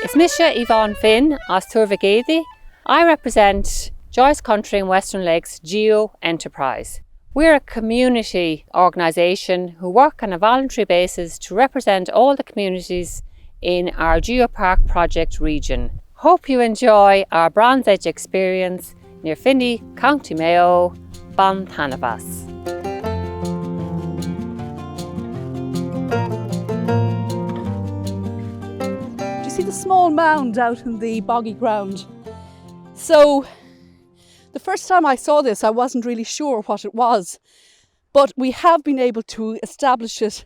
Is Misha Yvonne Finn as Turvagedi. I represent Joyce Country and Western Lakes Geo Enterprise. We're a community organisation who work on a voluntary basis to represent all the communities in our Geopark project region. Hope you enjoy our Bronze Edge experience near Finny, County Mayo, Banthanabas. Do you see the small mound out in the boggy ground? So the first time I saw this, I wasn't really sure what it was, but we have been able to establish it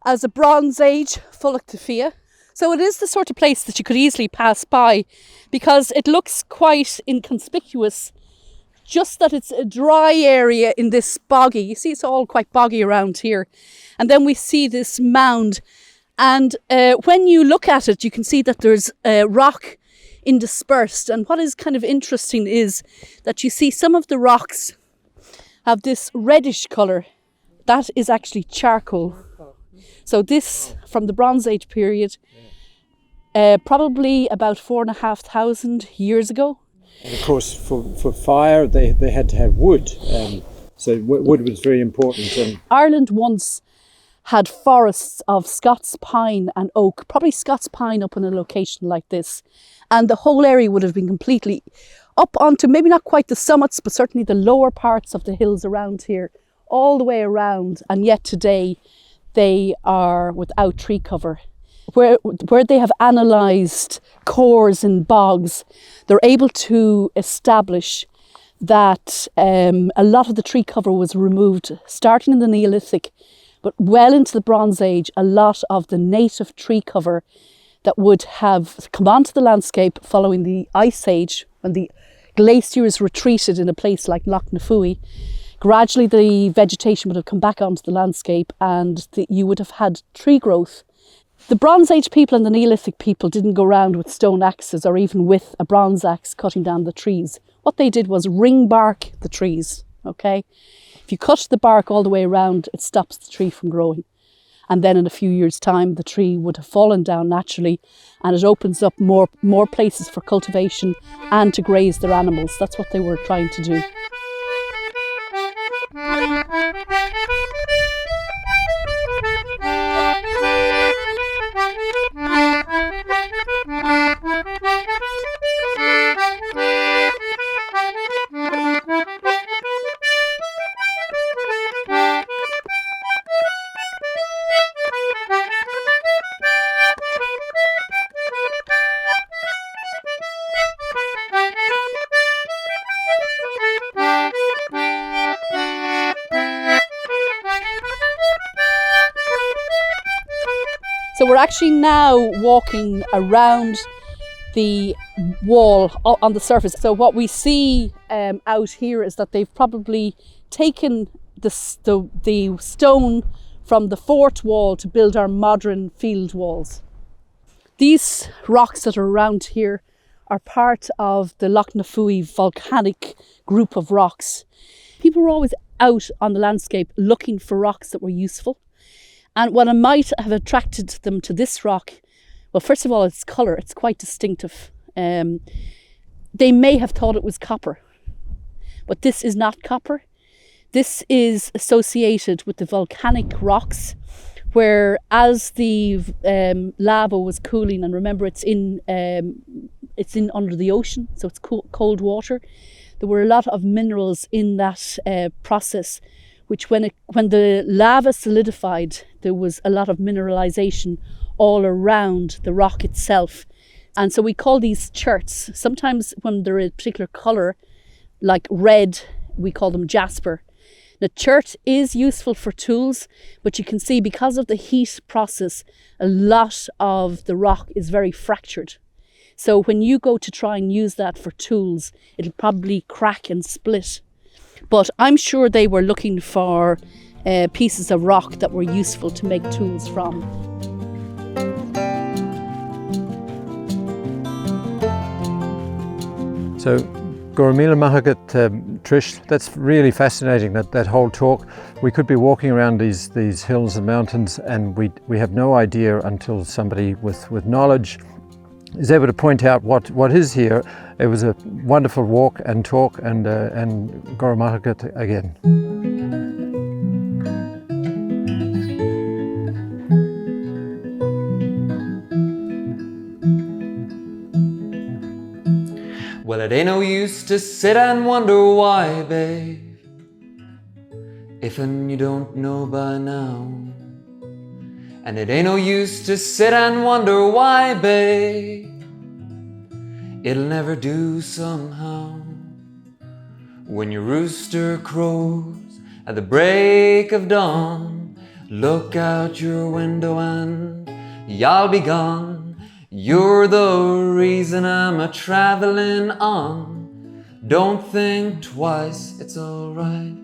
as a Bronze Age Fulachtafia. So it is the sort of place that you could easily pass by because it looks quite inconspicuous, just that it's a dry area in this boggy. You see, it's all quite boggy around here. And then we see this mound. And when you look at it, you can see that there's rock interspersed. And what is kind of interesting is that you see some of the rocks have this reddish colour. That is actually charcoal. So this, from the Bronze Age period, probably about 4,500 years ago. And of course, for fire, they had to have wood. So wood was very important. Ireland once had forests of Scots pine and oak, probably Scots pine up in a location like this. And the whole area would have been completely up onto, maybe not quite the summits, but certainly the lower parts of the hills around here, all the way around. And yet today, they are without tree cover. Where they have analysed cores in bogs, they're able to establish that a lot of the tree cover was removed, starting in the Neolithic, but well into the Bronze Age. A lot of the native tree cover that would have come onto the landscape following the Ice Age, when the glaciers retreated in a place like Lough Nafooey, gradually the vegetation would have come back onto the landscape and you would have had tree growth. The Bronze Age people and the Neolithic people didn't go around with stone axes or even with a bronze axe cutting down the trees. What they did was ring bark the trees, okay? If you cut the bark all the way around, it stops the tree from growing. And then in a few years' time, the tree would have fallen down naturally and it opens up more places for cultivation and to graze their animals. That's what they were trying to do. So we're actually now walking around the wall on the surface. So what we see out here is that they've probably taken the stone from the fort wall to build our modern field walls. These rocks that are around here are part of the Lough Nafooey volcanic group of rocks. People were always out on the landscape looking for rocks that were useful. And what might have attracted them to this rock, well, first of all, its colour, it's quite distinctive. They may have thought it was copper, but this is not copper. This is associated with the volcanic rocks, where as the lava was cooling, and remember it's in under the ocean, so it's cold water. There were a lot of minerals in that process, which when the lava solidified, there was a lot of mineralization all around the rock itself. And so we call these cherts. Sometimes when they're a particular colour, like red, we call them jasper. The chert is useful for tools, but you can see because of the heat process, a lot of the rock is very fractured. So when you go to try and use that for tools, it'll probably crack and split. But I'm sure they were looking for pieces of rock that were useful to make tools from. So, Goramila Mahagat Trish, that's really fascinating, that whole talk. We could be walking around these hills and mountains and we have no idea until somebody with knowledge is able to point out what is here. It was a wonderful walk and talk, and Goramahagat again. Well, it ain't no use to sit and wonder why, babe, if'n you don't know by now. And it ain't no use to sit and wonder why, babe, it'll never do somehow. When your rooster crows at the break of dawn, look out your window and y'all be gone. You're the reason I'm a-traveling on. Don't think twice, it's alright.